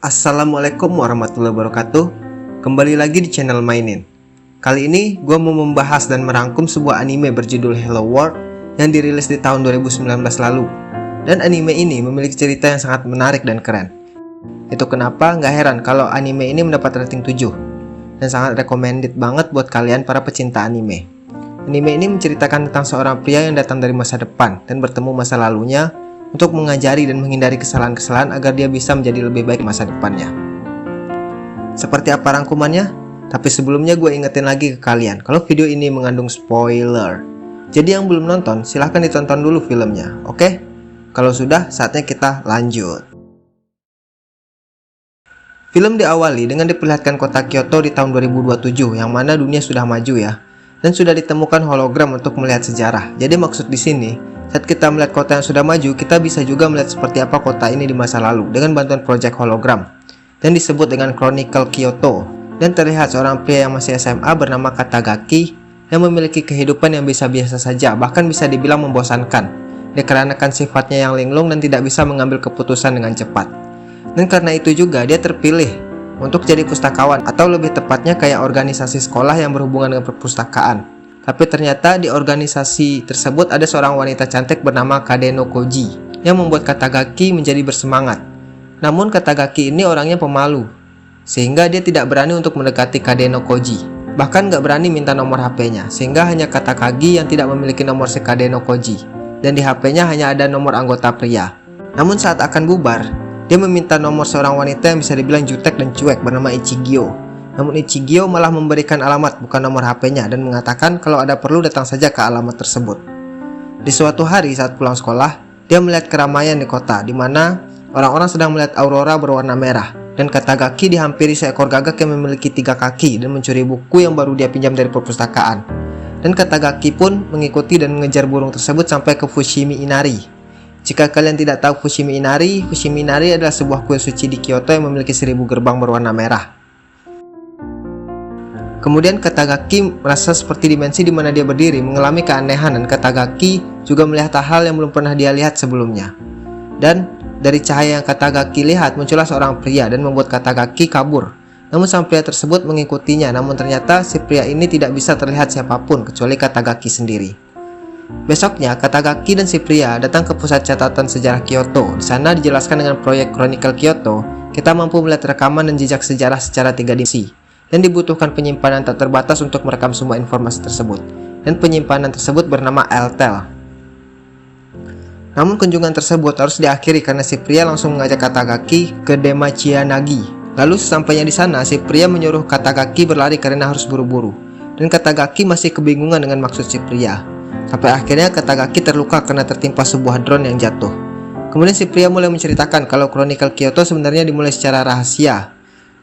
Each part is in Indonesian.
Assalamualaikum warahmatullahi wabarakatuh. Kembali lagi di channel Mainin. Kali ini gue mau membahas dan merangkum sebuah anime berjudul Hello World yang dirilis di tahun 2019 lalu. Dan anime ini memiliki cerita yang sangat menarik dan keren. Itu kenapa nggak heran kalau anime ini mendapat rating 7 dan sangat recommended banget buat kalian para pecinta anime. Anime ini menceritakan tentang seorang pria yang datang dari masa depan dan bertemu masa lalunya untuk mengajari dan menghindari kesalahan-kesalahan agar dia bisa menjadi lebih baik masa depannya. Seperti apa rangkumannya? Tapi sebelumnya gue ingetin lagi ke kalian kalau video ini mengandung spoiler. Jadi yang belum nonton silahkan ditonton dulu filmnya, oke? Kalau sudah, saatnya kita lanjut. Film diawali dengan diperlihatkan kota Kyoto di tahun 2027 yang mana dunia sudah maju ya. Dan sudah ditemukan hologram untuk melihat sejarah. Jadi maksud di sini, saat kita melihat kota yang sudah maju, kita bisa juga melihat seperti apa kota ini di masa lalu dengan bantuan proyek hologram. Dan disebut dengan Chronicle Kyoto. Dan terlihat seorang pria yang masih SMA bernama Katagaki yang memiliki kehidupan yang biasa saja, bahkan bisa dibilang membosankan. Dikarenakan sifatnya yang linglung dan tidak bisa mengambil keputusan dengan cepat. Dan karena itu juga dia terpilih untuk jadi pustakawan, atau lebih tepatnya kayak organisasi sekolah yang berhubungan dengan perpustakaan. Tapi ternyata di organisasi tersebut ada seorang wanita cantik bernama Kadeno Koji yang membuat Katagaki menjadi bersemangat. Namun Katagaki ini orangnya pemalu, sehingga dia tidak berani untuk mendekati Kadeno Koji. Bahkan gak berani minta nomor HP-nya, sehingga hanya Katagaki yang tidak memiliki nomor si Kadeno Koji. Dan di HP-nya hanya ada nomor anggota pria. Namun saat akan bubar, dia meminta nomor seorang wanita yang bisa dibilang jutek dan cuek bernama Ichigyo. Namun Ichigyo malah memberikan alamat bukan nomor HP-nya dan mengatakan kalau ada perlu datang saja ke alamat tersebut. Di suatu hari saat pulang sekolah, dia melihat keramaian di kota di mana orang-orang sedang melihat aurora berwarna merah. Dan Katagaki dihampiri seekor gagak yang memiliki 3 kaki dan mencuri buku yang baru dia pinjam dari perpustakaan. Dan Katagaki pun mengikuti dan mengejar burung tersebut sampai ke Fushimi Inari. Jika kalian tidak tahu Fushimi Inari adalah sebuah kuil suci di Kyoto yang memiliki 1000 gerbang berwarna merah. Kemudian Katagaki merasa seperti dimensi di mana dia berdiri mengalami keanehan, dan Katagaki juga melihat hal yang belum pernah dia lihat sebelumnya. Dan dari cahaya yang Katagaki lihat muncullah seorang pria dan membuat Katagaki kabur. Namun sang pria tersebut mengikutinya, namun ternyata si pria ini tidak bisa terlihat siapapun kecuali Katagaki sendiri. Besoknya, Katagaki dan si pria datang ke pusat catatan sejarah Kyoto. Di sana dijelaskan dengan proyek Chronicle Kyoto, kita mampu melihat rekaman dan jejak sejarah secara 3 dimensi. Dan dibutuhkan penyimpanan tak terbatas untuk merekam semua informasi tersebut. Dan penyimpanan tersebut bernama Eltel. Namun kunjungan tersebut harus diakhiri karena si pria langsung mengajak Katagaki ke Demachianagi. Lalu sesampainya di sana, si pria menyuruh Katagaki berlari karena harus buru-buru. Dan Katagaki masih kebingungan dengan maksud si pria. Sampai akhirnya Katagaki terluka karena tertimpa sebuah drone yang jatuh. Kemudian si pria mulai menceritakan kalau Chronicle Kyoto sebenarnya dimulai secara rahasia.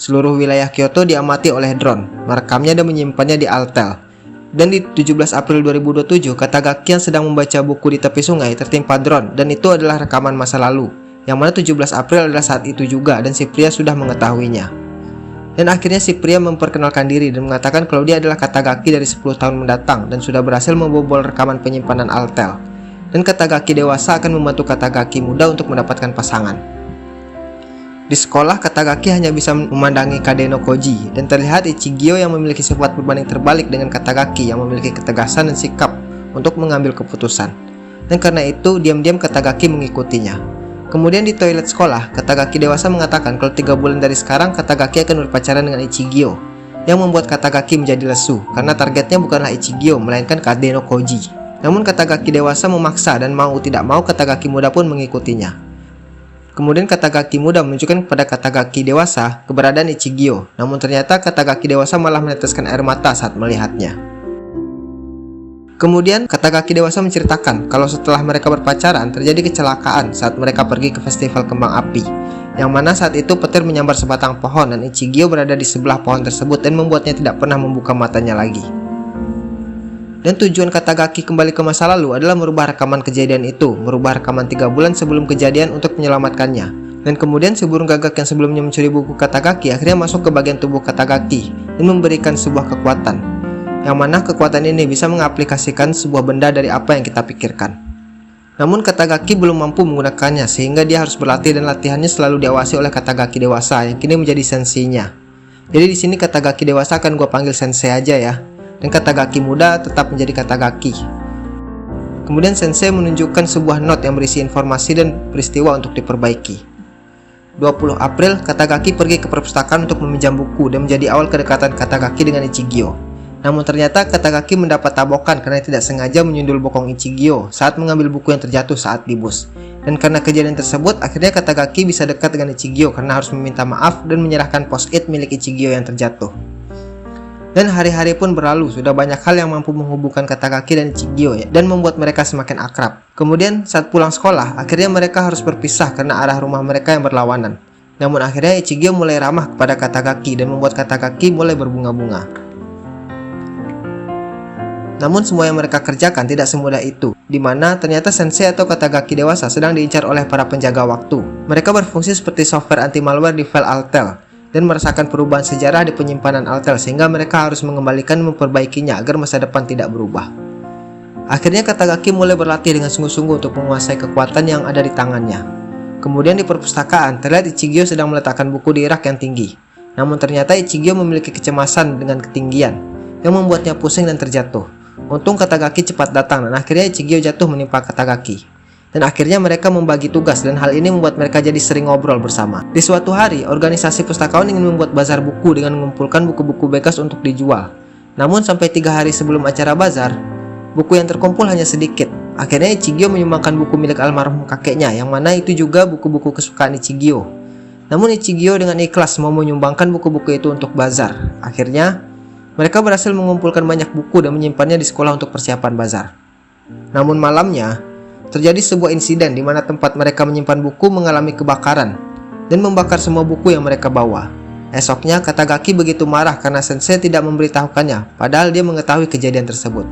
Seluruh wilayah Kyoto diamati oleh drone, merekamnya dan menyimpannya di Altel. Dan di 17 April 2027, Katagaki yang sedang membaca buku di tepi sungai tertimpa drone, dan itu adalah rekaman masa lalu, yang mana 17 April adalah saat itu juga, dan si pria sudah mengetahuinya. Dan akhirnya si pria memperkenalkan diri dan mengatakan kalau dia adalah Katagaki dari 10 tahun mendatang dan sudah berhasil membobol rekaman penyimpanan Altel. Dan Katagaki dewasa akan membantu Katagaki muda untuk mendapatkan pasangan. Di sekolah, Katagaki hanya bisa memandangi Kadeno Koji dan terlihat Ichigyo yang memiliki sifat berbanding terbalik dengan Katagaki yang memiliki ketegasan dan sikap untuk mengambil keputusan. Dan karena itu, diam-diam Katagaki mengikutinya. Kemudian di toilet sekolah, Katagaki dewasa mengatakan kalau 3 bulan dari sekarang Katagaki akan berpacaran dengan Ichigyo, yang membuat Katagaki menjadi lesu karena targetnya bukanlah Ichigyo melainkan Kadeno Koji. Namun Katagaki dewasa memaksa dan mau tidak mau Katagaki muda pun mengikutinya. Kemudian Katagaki muda menunjukkan kepada Katagaki dewasa keberadaan Ichigyo, namun ternyata Katagaki dewasa malah meneteskan air mata saat melihatnya. Kemudian Katagaki dewasa menceritakan kalau setelah mereka berpacaran terjadi kecelakaan saat mereka pergi ke festival kembang api, yang mana saat itu petir menyambar sebatang pohon dan Ichigyo berada di sebelah pohon tersebut dan membuatnya tidak pernah membuka matanya lagi. Dan tujuan Katagaki kembali ke masa lalu adalah merubah rekaman kejadian itu, merubah rekaman 3 bulan sebelum kejadian untuk menyelamatkannya. Dan kemudian si burung gagak yang sebelumnya mencuri buku Katagaki akhirnya masuk ke bagian tubuh Katagaki dan memberikan sebuah kekuatan, yang mana kekuatan ini bisa mengaplikasikan sebuah benda dari apa yang kita pikirkan. Namun Katagaki belum mampu menggunakannya sehingga dia harus berlatih dan latihannya selalu diawasi oleh Katagaki dewasa yang kini menjadi senseinya. Jadi di sini Katagaki dewasa akan gue panggil sensei aja ya. Dan Katagaki muda tetap menjadi Katagaki. Kemudian sensei menunjukkan sebuah note yang berisi informasi dan peristiwa untuk diperbaiki. 20 April, Katagaki pergi ke perpustakaan untuk meminjam buku dan menjadi awal kedekatan Katagaki dengan Ichigyo. Namun ternyata Katagaki mendapat tabokan karena tidak sengaja menyundul bokong Ichigyo saat mengambil buku yang terjatuh saat di bus. Dan karena kejadian tersebut, akhirnya Katagaki bisa dekat dengan Ichigyo karena harus meminta maaf dan menyerahkan post-it milik Ichigyo yang terjatuh. Dan hari-hari pun berlalu, sudah banyak hal yang mampu menghubungkan Katagaki dan Ichigyo ya, dan membuat mereka semakin akrab. Kemudian saat pulang sekolah, akhirnya mereka harus berpisah karena arah rumah mereka yang berlawanan. Namun akhirnya Ichigyo mulai ramah kepada Katagaki dan membuat Katagaki mulai berbunga-bunga. Namun semua yang mereka kerjakan tidak semudah itu, di mana ternyata sensei atau Katagaki dewasa sedang diincar oleh para penjaga waktu. Mereka berfungsi seperti software anti-malware di file Altel, dan merasakan perubahan sejarah di penyimpanan Altel sehingga mereka harus mengembalikan dan memperbaikinya agar masa depan tidak berubah. Akhirnya Katagaki mulai berlatih dengan sungguh-sungguh untuk menguasai kekuatan yang ada di tangannya. Kemudian di perpustakaan, terlihat Ichigyo sedang meletakkan buku di rak yang tinggi. Namun ternyata Ichigyo memiliki kecemasan dengan ketinggian, yang membuatnya pusing dan terjatuh. Untung Katagaki cepat datang dan akhirnya Ichigyo jatuh menimpa Katagaki. Dan akhirnya mereka membagi tugas dan hal ini membuat mereka jadi sering ngobrol bersama. Di suatu hari, organisasi pustakawan ingin membuat bazar buku dengan mengumpulkan buku-buku bekas untuk dijual. Namun sampai 3 hari sebelum acara bazar, buku yang terkumpul hanya sedikit. Akhirnya Ichigyo menyumbangkan buku milik almarhum kakeknya, yang mana itu juga buku-buku kesukaan Ichigyo. Namun Ichigyo dengan ikhlas mau menyumbangkan buku-buku itu untuk bazar. Akhirnya, mereka berhasil mengumpulkan banyak buku dan menyimpannya di sekolah untuk persiapan bazar. Namun malamnya, terjadi sebuah insiden di mana tempat mereka menyimpan buku mengalami kebakaran dan membakar semua buku yang mereka bawa. Esoknya, Katagaki begitu marah karena sensei tidak memberitahukannya, padahal dia mengetahui kejadian tersebut.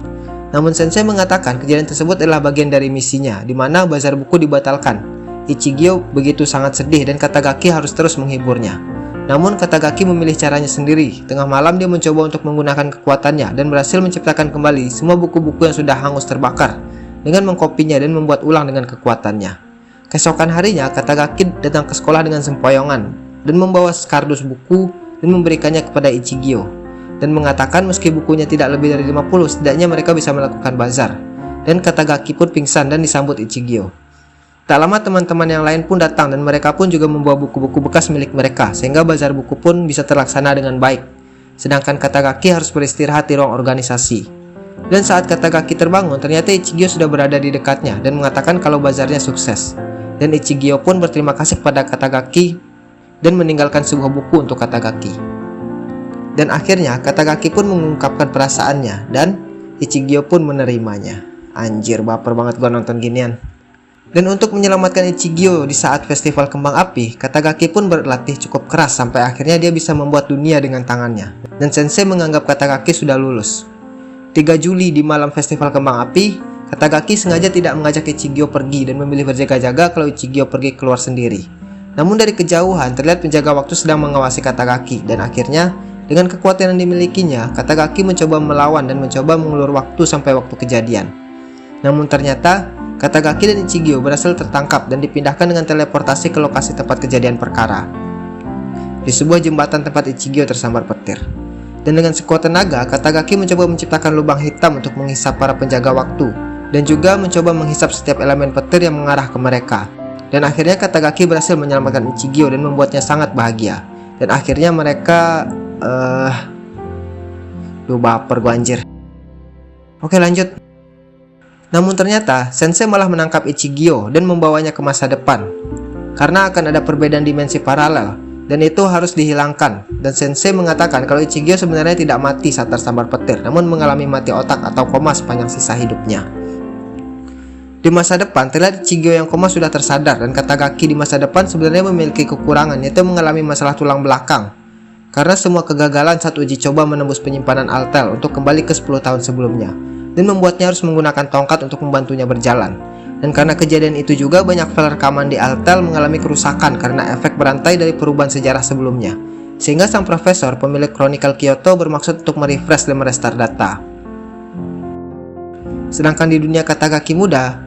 Namun sensei mengatakan kejadian tersebut adalah bagian dari misinya, di mana bazar buku dibatalkan. Ichigyo begitu sangat sedih dan Katagaki harus terus menghiburnya. Namun Katagaki memilih caranya sendiri. Tengah malam dia mencoba untuk menggunakan kekuatannya dan berhasil menciptakan kembali semua buku-buku yang sudah hangus terbakar dengan mengkopinya dan membuat ulang dengan kekuatannya. Keesokan harinya, Katagaki datang ke sekolah dengan sempoyongan dan membawa sekardus buku dan memberikannya kepada Ichigyo dan mengatakan meski bukunya tidak lebih dari 50, setidaknya mereka bisa melakukan bazar. Dan Katagaki pun pingsan dan disambut Ichigyo. Tak lama teman-teman yang lain pun datang dan mereka pun juga membawa buku-buku bekas milik mereka sehingga bazar buku pun bisa terlaksana dengan baik. Sedangkan Katagaki harus beristirahat di ruang organisasi. Dan saat Katagaki terbangun, ternyata Ichigyo sudah berada di dekatnya dan mengatakan kalau bazarnya sukses. Dan Ichigyo pun berterima kasih kepada Katagaki dan meninggalkan sebuah buku untuk Katagaki. Dan akhirnya Katagaki pun mengungkapkan perasaannya dan Ichigyo pun menerimanya. Anjir, baper banget gua nonton ginian. Dan untuk menyelamatkan Ichigyo di saat festival kembang api, Katagaki pun berlatih cukup keras sampai akhirnya dia bisa membuat dunia dengan tangannya. Dan sensei menganggap Katagaki sudah lulus. 3 Juli di malam festival kembang api, Katagaki sengaja tidak mengajak Ichigyo pergi dan memilih berjaga-jaga kalau Ichigyo pergi keluar sendiri. Namun dari kejauhan terlihat penjaga waktu sedang mengawasi Katagaki dan akhirnya dengan kekuatan yang dimilikinya, Katagaki mencoba melawan dan mencoba mengulur waktu sampai waktu kejadian. Namun ternyata Katagaki dan Ichigyo berhasil tertangkap dan dipindahkan dengan teleportasi ke lokasi tempat kejadian perkara. Di sebuah jembatan tempat Ichigyo tersambar petir. Dan dengan sekuat tenaga, Katagaki mencoba menciptakan lubang hitam untuk menghisap para penjaga waktu dan juga mencoba menghisap setiap elemen petir yang mengarah ke mereka. Dan akhirnya Katagaki berhasil menyelamatkan Ichigyo dan membuatnya sangat bahagia. Dan akhirnya mereka baper gua anjir. Oke, lanjut. Namun ternyata sensei malah menangkap Ichigyo dan membawanya ke masa depan karena akan ada perbedaan dimensi paralel dan itu harus dihilangkan. Dan sensei mengatakan kalau Ichigyo sebenarnya tidak mati saat tersambar petir, namun mengalami mati otak atau koma sepanjang sisa hidupnya. Di masa depan terlihat Ichigyo yang koma sudah tersadar dan Katagaki di masa depan sebenarnya memiliki kekurangan, yaitu mengalami masalah tulang belakang karena semua kegagalan saat uji coba menembus penyimpanan Altel untuk kembali ke 10 tahun sebelumnya, dan membuatnya harus menggunakan tongkat untuk membantunya berjalan. Dan karena kejadian itu juga banyak file rekaman di Altel mengalami kerusakan karena efek berantai dari perubahan sejarah sebelumnya. Sehingga sang profesor pemilik Chronicle Kyoto bermaksud untuk merefresh dan merestart data. Sedangkan di dunia Katagaki muda,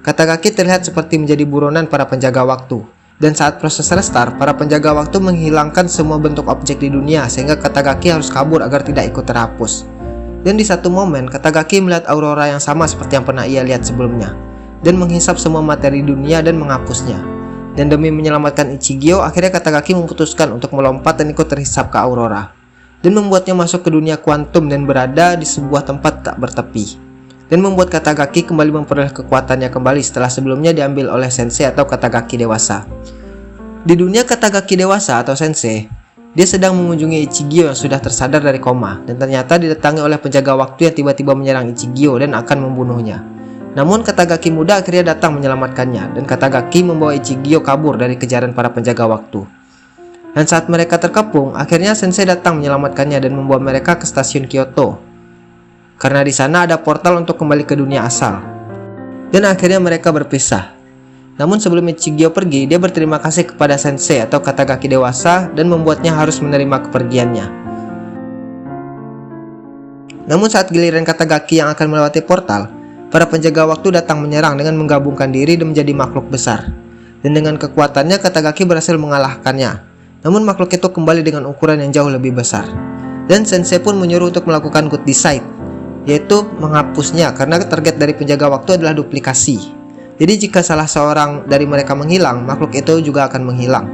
Katagaki terlihat seperti menjadi buronan para penjaga waktu. Dan saat proses restart, para penjaga waktu menghilangkan semua bentuk objek di dunia sehingga Katagaki harus kabur agar tidak ikut terhapus. Dan di satu momen, Katagaki melihat aurora yang sama seperti yang pernah ia lihat sebelumnya dan menghisap semua materi dunia dan menghapusnya. Dan demi menyelamatkan Ichigyo, akhirnya Katagaki memutuskan untuk melompat dan ikut terhisap ke aurora dan membuatnya masuk ke dunia kuantum dan berada di sebuah tempat tak bertepi, dan membuat Katagaki kembali memperoleh kekuatannya kembali setelah sebelumnya diambil oleh Sensei atau Katagaki dewasa. Di dunia Katagaki dewasa atau Sensei, dia sedang mengunjungi Ichigyo yang sudah tersadar dari koma dan ternyata didatangi oleh penjaga waktu yang tiba-tiba menyerang Ichigyo dan akan membunuhnya. Namun Katagaki muda akhirnya datang menyelamatkannya dan Katagaki membawa Ichigyo kabur dari kejaran para penjaga waktu. Dan saat mereka terkepung, akhirnya Sensei datang menyelamatkannya dan membawa mereka ke stasiun Kyoto, karena di sana ada portal untuk kembali ke dunia asal. Dan akhirnya mereka berpisah. Namun sebelum Ichigyo pergi, dia berterima kasih kepada Sensei atau Katagaki dewasa dan membuatnya harus menerima kepergiannya. Namun saat giliran Katagaki yang akan melewati portal, para penjaga waktu datang menyerang dengan menggabungkan diri dan menjadi makhluk besar. Dan dengan kekuatannya Katagaki berhasil mengalahkannya. Namun makhluk itu kembali dengan ukuran yang jauh lebih besar. Dan Sensei pun menyuruh untuk melakukan good decide, yaitu menghapusnya karena target dari penjaga waktu adalah duplikasi. Jadi jika salah seorang dari mereka menghilang, makhluk itu juga akan menghilang.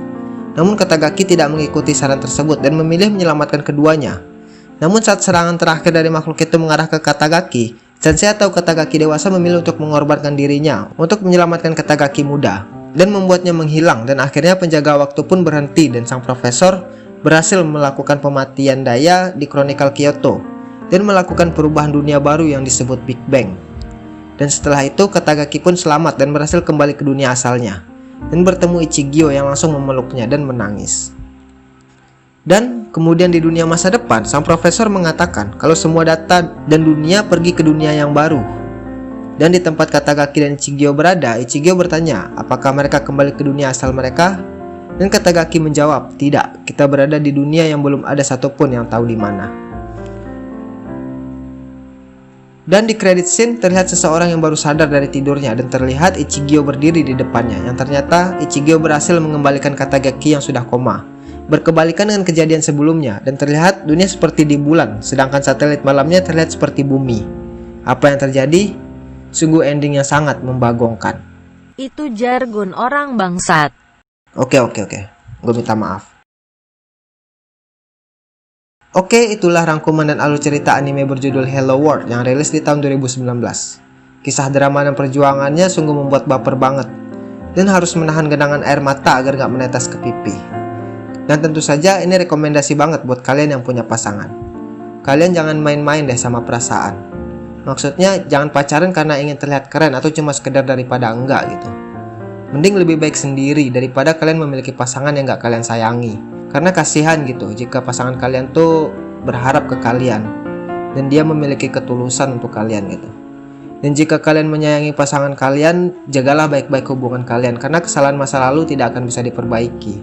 Namun Katagaki tidak mengikuti saran tersebut dan memilih menyelamatkan keduanya. Namun saat serangan terakhir dari makhluk itu mengarah ke Katagaki, Sensei atau Katagaki dewasa memilih untuk mengorbankan dirinya untuk menyelamatkan Katagaki muda dan membuatnya menghilang, dan akhirnya penjaga waktu pun berhenti dan sang profesor berhasil melakukan pematian daya di Chronicle Kyoto dan melakukan perubahan dunia baru yang disebut Big Bang. Dan setelah itu Katagaki pun selamat dan berhasil kembali ke dunia asalnya dan bertemu Ichigyo yang langsung memeluknya dan menangis. Dan kemudian di dunia masa depan, sang profesor mengatakan kalau semua data dan dunia pergi ke dunia yang baru. Dan di tempat Katagaki dan Ichigyo berada, Ichigyo bertanya apakah mereka kembali ke dunia asal mereka. Dan Katagaki menjawab, tidak, kita berada di dunia yang belum ada satupun yang tahu di mana. Dan di credit scene terlihat seseorang yang baru sadar dari tidurnya dan terlihat Ichigyo berdiri di depannya, yang ternyata Ichigyo berhasil mengembalikan Katagaki yang sudah koma. Berkebalikan dengan kejadian sebelumnya dan terlihat dunia seperti di bulan, sedangkan satelit malamnya terlihat seperti bumi. Apa yang terjadi? Sungguh ending yang sangat membagongkan. Itu jargon orang bangsat. Oke. Gue minta maaf. Oke, itulah rangkuman dan alur cerita anime berjudul Hello World yang rilis di tahun 2019. Kisah drama dan perjuangannya sungguh membuat baper banget dan harus menahan genangan air mata agar gak menetes ke pipi. Dan tentu saja ini rekomendasi banget buat kalian yang punya pasangan. Kalian jangan main-main deh sama perasaan. Maksudnya jangan pacaran karena ingin terlihat keren atau cuma sekedar daripada enggak gitu. Mending lebih baik sendiri daripada kalian memiliki pasangan yang gak kalian sayangi. Karena kasihan gitu jika pasangan kalian tuh berharap ke kalian dan dia memiliki ketulusan untuk kalian gitu. Dan jika kalian menyayangi pasangan kalian, jagalah baik-baik hubungan kalian karena kesalahan masa lalu tidak akan bisa diperbaiki.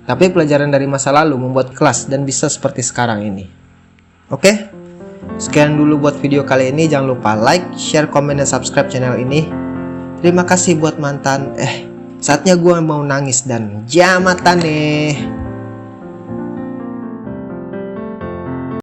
Tapi pelajaran dari masa lalu membuat kelas dan bisa seperti sekarang ini. Oke? Sekian dulu buat video kali ini. Jangan lupa like, share, komen, dan subscribe channel ini. Terima kasih buat mantan. Saatnya gue mau nangis dan jamatan nih.